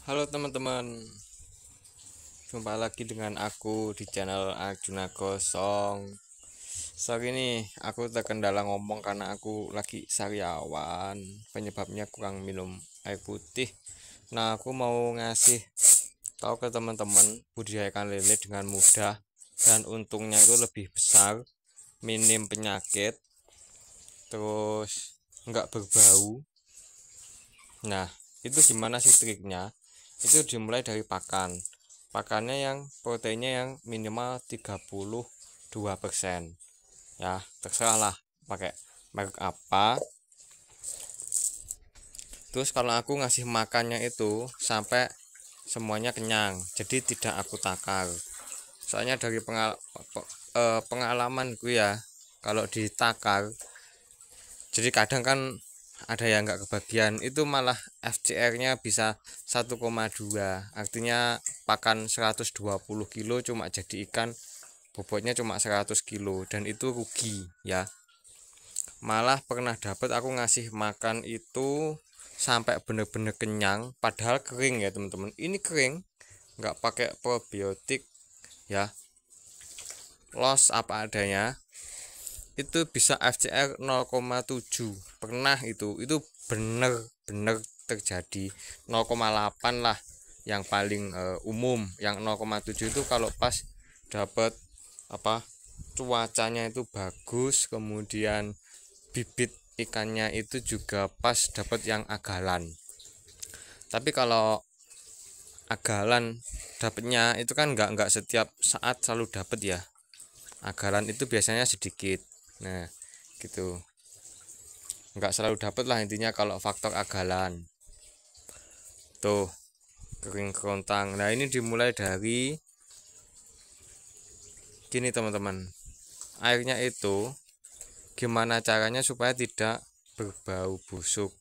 Halo teman-teman, jumpa lagi dengan aku di channel Arjuna Gosong. Sorry nih, aku terkendala ngomong karena aku lagi sariawan. Penyebabnya kurang minum air putih. Nah, aku mau ngasih tahu ke teman-teman budidayakan lele dengan mudah dan untungnya itu lebih besar, minim penyakit, terus nggak berbau. Nah, itu gimana sih triknya? Itu dimulai dari pakannya yang proteinnya yang minimal 32%. Ya, terserah lah pakai merek apa. Terus kalau aku ngasih makannya itu sampai semuanya kenyang, jadi tidak aku takar. Soalnya dari pengalamanku ya, kalau ditakar jadi kadang kan ada yang nggak kebagian, itu malah FCR-nya bisa 1,2, artinya pakan 120 kilo cuma jadi ikan bobotnya cuma 100 kilo, dan itu rugi ya. Malah pernah dapat aku ngasih makan itu sampai bener-bener kenyang padahal kering ya teman-teman, ini kering nggak pakai probiotik ya, los apa adanya, itu bisa FCR 0,7. Pernah itu bener-bener terjadi. 0,8 lah yang paling umum. Yang 0,7 itu kalau pas dapat apa, cuacanya itu bagus, kemudian bibit ikannya itu juga pas dapat yang agalan. Tapi kalau agalan dapatnya itu kan nggak setiap saat selalu dapat ya. Agalan itu biasanya sedikit. Nah, gitu. Nggak selalu dapat lah intinya kalau faktor agalan. Tuh, kering kerontang. Nah, ini dimulai dari gini teman-teman. Airnya itu gimana caranya supaya tidak berbau busuk.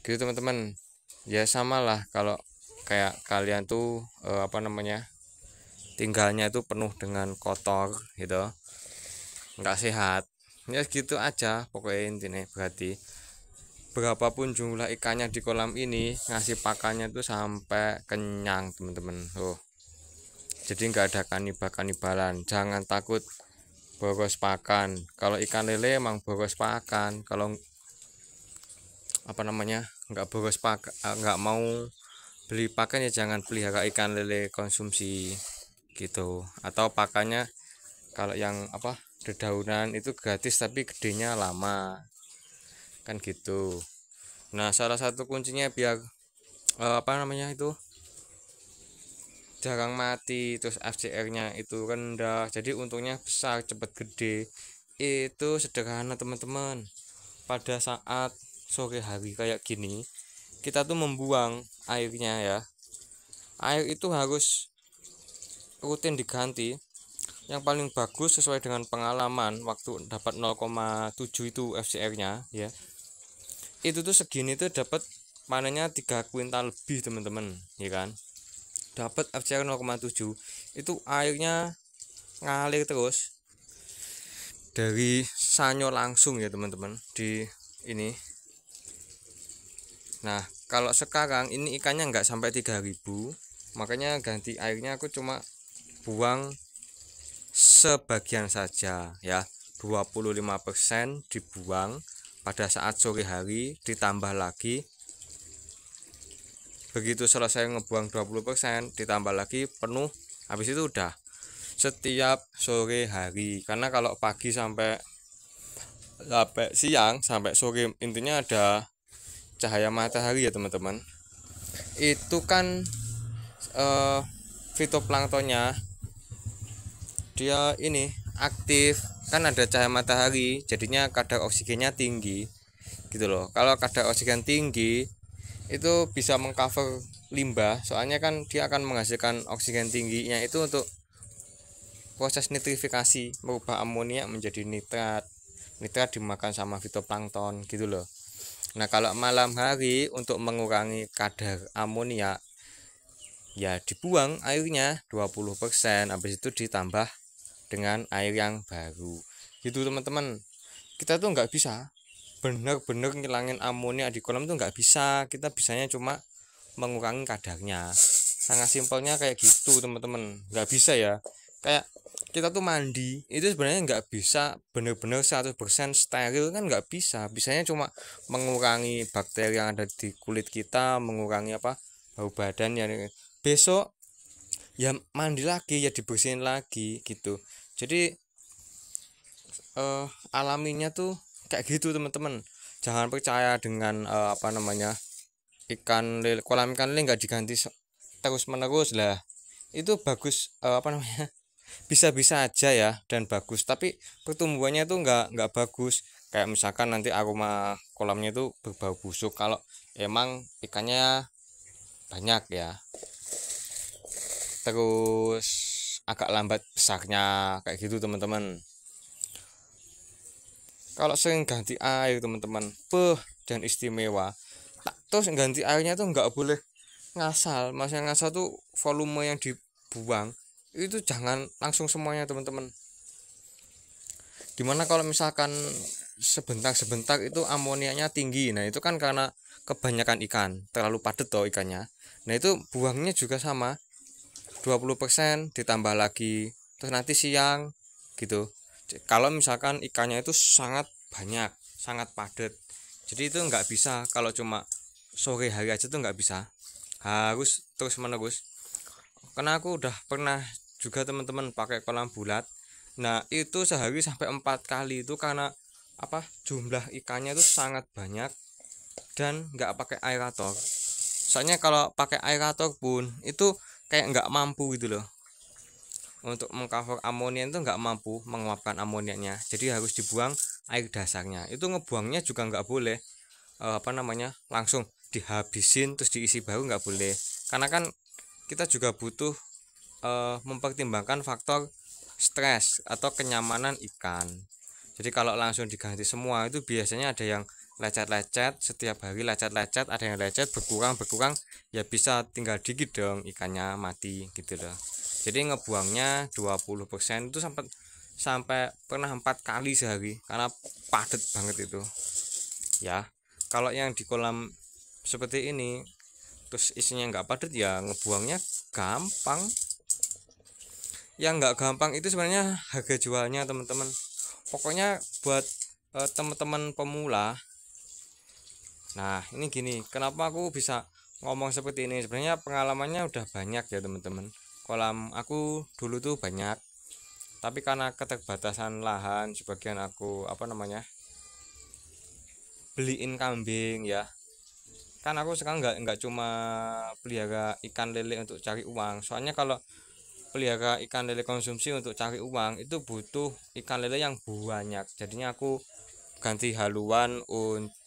Gitu teman-teman. Ya samalah kalau kayak kalian tuh apa namanya? Tinggalnya itu penuh dengan kotor gitu. Nggak sehat. Ya gitu aja pokoknya intinya, berarti berapapun jumlah ikannya di kolam ini ngasih pakannya tuh sampai kenyang teman-teman. Jadi nggak ada kanibalan, jangan takut boros pakan. Kalau ikan lele emang boros pakan, kalau apa namanya nggak boros pakan, nggak mau beli pakan ya jangan pelihara ikan lele konsumsi gitu. Atau pakannya kalau yang apa, dedaunan itu gratis tapi gedenya lama kan gitu. Nah, salah satu kuncinya biar apa namanya itu jarang mati, terus FCR-nya itu rendah, jadi untungnya besar, cepet gede. Itu sederhana teman-teman. Pada saat sore hari kayak gini, kita tuh membuang airnya ya. Air itu harus rutin diganti. Yang paling bagus sesuai dengan pengalaman waktu dapat 0,7 itu FCR-nya ya. Itu tuh segini tuh dapat panennya 3 kuintal lebih teman-teman, ya kan? Dapat FCR 0,7 itu airnya ngalir terus dari sanyo langsung ya teman-teman di ini. Nah, kalau sekarang ini ikannya nggak sampai 3000, makanya ganti airnya aku cuma buang sebagian saja ya. 25% dibuang pada saat sore hari, ditambah lagi begitu selesai ngebuang 20% ditambah lagi penuh, habis itu udah setiap sore hari. Karena kalau pagi sampai siang sampai sore intinya ada cahaya matahari ya teman-teman, itu kan eh, fitoplanktonnya dia ini aktif, kan ada cahaya matahari jadinya kadar oksigennya tinggi gitu loh. Kalau kadar oksigen tinggi itu bisa mengcover limbah, soalnya kan dia akan menghasilkan oksigen tingginya itu untuk proses nitrifikasi, merubah amonia menjadi nitrat. Nitrat dimakan sama fitoplankton gitu loh. Nah, kalau malam hari untuk mengurangi kadar amonia ya dibuang airnya 20%, habis itu ditambah dengan air yang baru. Gitu teman-teman. Kita tuh nggak bisa bener-bener ngilangin amonia di kolam tuh nggak bisa. Kita bisanya cuma mengurangi kadarnya. Sangat simpelnya kayak gitu teman-teman. Nggak bisa ya kayak kita tuh mandi itu sebenarnya nggak bisa bener-bener 100% steril kan, nggak bisa. Bisanya cuma mengurangi bakteri yang ada di kulit kita, mengurangi bau badan ya. Besok ya mandi lagi, ya dibersihin lagi gitu. Jadi alaminya tuh kayak gitu teman-teman. Jangan percaya dengan ikan lele, kolam ikan lele nggak diganti terus menerus lah. Itu bagus, bisa-bisa aja ya dan bagus, tapi pertumbuhannya itu nggak bagus. Kayak misalkan nanti aroma kolamnya itu berbau busuk kalau emang ikannya banyak ya. Terus agak lambat besarnya kayak gitu teman-teman. Kalau sering ganti air teman-teman, dan istimewa. Terus ganti airnya tuh nggak boleh ngasal. Maksudnya ngasal tuh volume yang dibuang itu jangan langsung semuanya teman-teman. Gimana kalau misalkan sebentar-sebentar itu amoniaknya tinggi, nah itu kan karena kebanyakan ikan, terlalu padat toh ikannya. Nah itu buangnya juga sama, 20% ditambah lagi, terus nanti siang gitu. Kalau misalkan ikannya itu sangat banyak, sangat padat, jadi itu nggak bisa. Kalau cuma sore hari aja tuh nggak bisa, harus terus menerus. Karena aku udah pernah juga teman-teman pakai kolam bulat. Nah itu sehari sampai 4 kali itu karena jumlah ikannya itu sangat banyak dan nggak pakai aerator. Soalnya kalau pakai aerator pun itu kayak nggak mampu gitu loh, untuk mengcover amonia itu nggak mampu menguapkan amoniaknya, jadi harus dibuang air dasarnya. Itu ngebuangnya juga nggak boleh langsung dihabisin terus diisi baru, nggak boleh, karena kan kita juga butuh mempertimbangkan faktor stres atau kenyamanan ikan. Jadi kalau langsung diganti semua itu biasanya ada yang lecet-lecet, setiap hari lecet-lecet, ada yang lecet berkurang ya bisa tinggal dikit dong ikannya mati gitu loh. Jadi ngebuangnya 20% itu sampai pernah 4 kali sehari karena padat banget itu ya. Kalau yang di kolam seperti ini terus isinya nggak padat ya ngebuangnya gampang. Yang nggak gampang itu sebenarnya harga jualnya teman-teman. Pokoknya buat teman-teman pemula. Nah ini gini, kenapa aku bisa ngomong seperti ini, sebenarnya pengalamannya udah banyak ya teman-teman. Kolam aku dulu tuh banyak, tapi karena keterbatasan lahan, sebagian aku beliin kambing ya. Kan aku sekarang nggak cuma pelihara ikan lele untuk cari uang. Soalnya kalau pelihara ikan lele konsumsi untuk cari uang itu butuh ikan lele yang banyak. Jadinya aku ganti haluan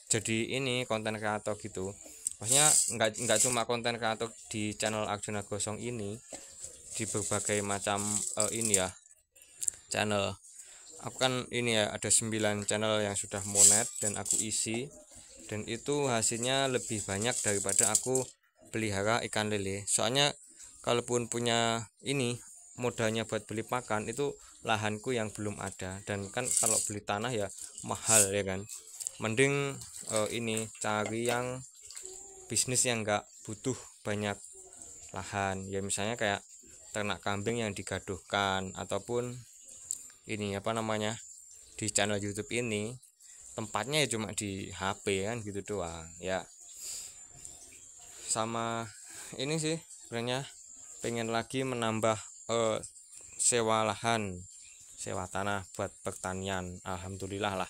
jadi ini konten kreator gitu. Maksudnya nggak cuma konten kreator di channel Arjuna Gosong ini, di berbagai macam channel. Aku kan ini ya ada 9 channel yang sudah monet dan aku isi, dan itu hasilnya lebih banyak daripada aku pelihara ikan lele. Soalnya kalaupun punya ini modalnya buat beli pakan, itu lahanku yang belum ada, dan kan kalau beli tanah ya mahal ya kan. Mending ini cari yang bisnis yang enggak butuh banyak lahan ya, misalnya kayak ternak kambing yang digaduhkan, ataupun ini di channel YouTube ini tempatnya ya cuma di HP kan gitu doang ya. Sama ini sih sebenarnya pengen lagi menambah sewa lahan, sewa tanah buat pertanian. Alhamdulillah lah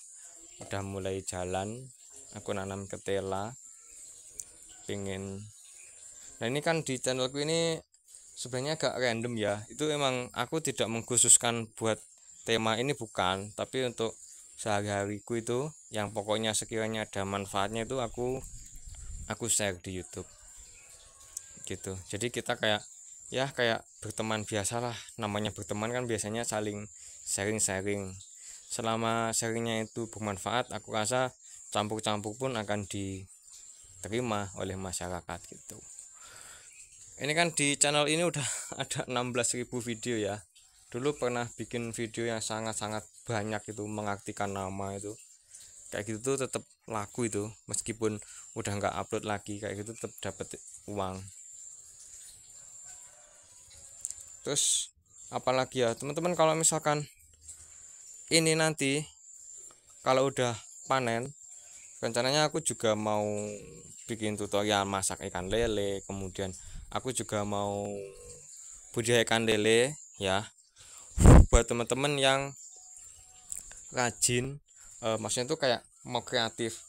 udah mulai jalan, aku nanam ketela pengen. Nah ini kan di channelku ini sebenarnya agak random ya, itu emang aku tidak mengkhususkan buat tema ini bukan, tapi untuk sehari-hariku itu yang pokoknya sekiranya ada manfaatnya itu aku share di YouTube gitu. Jadi kita kayak berteman biasalah, namanya berteman kan biasanya saling sharing. Selama sharingnya itu bermanfaat, aku rasa campur-campur pun akan diterima oleh masyarakat gitu. Ini kan di channel ini udah ada 16.000 video ya. Dulu pernah bikin video yang sangat-sangat banyak itu, mengartikan nama itu. kayak gitu tuh tetap laku itu, meskipun udah nggak upload lagi kayak gitu tetap dapat uang. Terus apalagi ya teman-teman, kalau misalkan ini nanti kalau udah panen, rencananya aku juga mau bikin tutorial masak ikan lele, kemudian aku juga mau budidaya ikan lele ya, buat teman-teman yang rajin, maksudnya tuh kayak mau kreatif,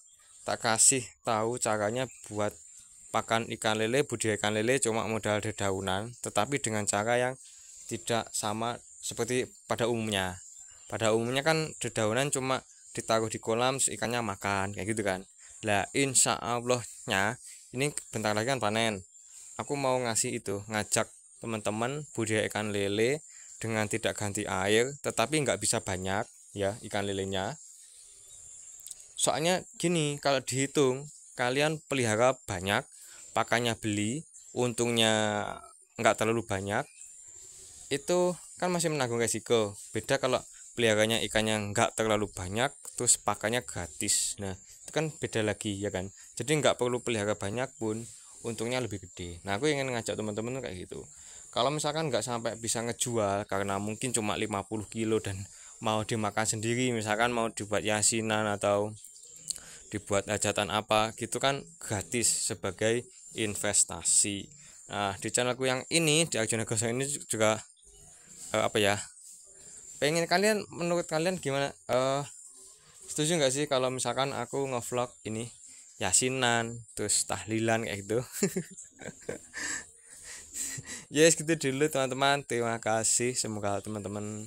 tak kasih tahu caranya buat pakan ikan lele, budidaya ikan lele cuma modal dedaunan, tetapi dengan cara yang tidak sama seperti pada umumnya. Pada umumnya kan dedaunan cuma ditaruh di kolam ikannya makan kayak gitu kan. Lah insya Allahnya ini bentar lagi kan panen, aku mau ngasih itu, ngajak teman-teman budidaya ikan lele dengan tidak ganti air, tetapi nggak bisa banyak ya ikan lelenya. Soalnya gini, kalau dihitung kalian pelihara banyak, pakannya beli, untungnya nggak terlalu banyak, itu kan masih menanggung resiko. Beda kalau peliharanya ikannya nggak terlalu banyak, terus pakannya gratis. Nah itu kan beda lagi ya kan. Jadi nggak perlu pelihara banyak pun untungnya lebih gede. Nah aku ingin ngajak teman-teman tuh kayak gitu. Kalau misalkan nggak sampai bisa ngejual karena mungkin cuma 50 kilo dan mau dimakan sendiri, misalkan mau dibuat yasinan atau dibuat hajatan apa gitu kan, gratis sebagai investasi. Nah di channelku yang ini, di Arjuna Gosong ini juga apa ya, pengen kalian, menurut kalian gimana, setuju nggak sih kalau misalkan aku ngevlog ini yasinan terus tahlilan kayak gitu. Yes gitu dulu teman-teman, terima kasih, semoga teman-teman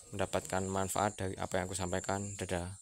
mendapatkan manfaat dari apa yang aku sampaikan. Dadah.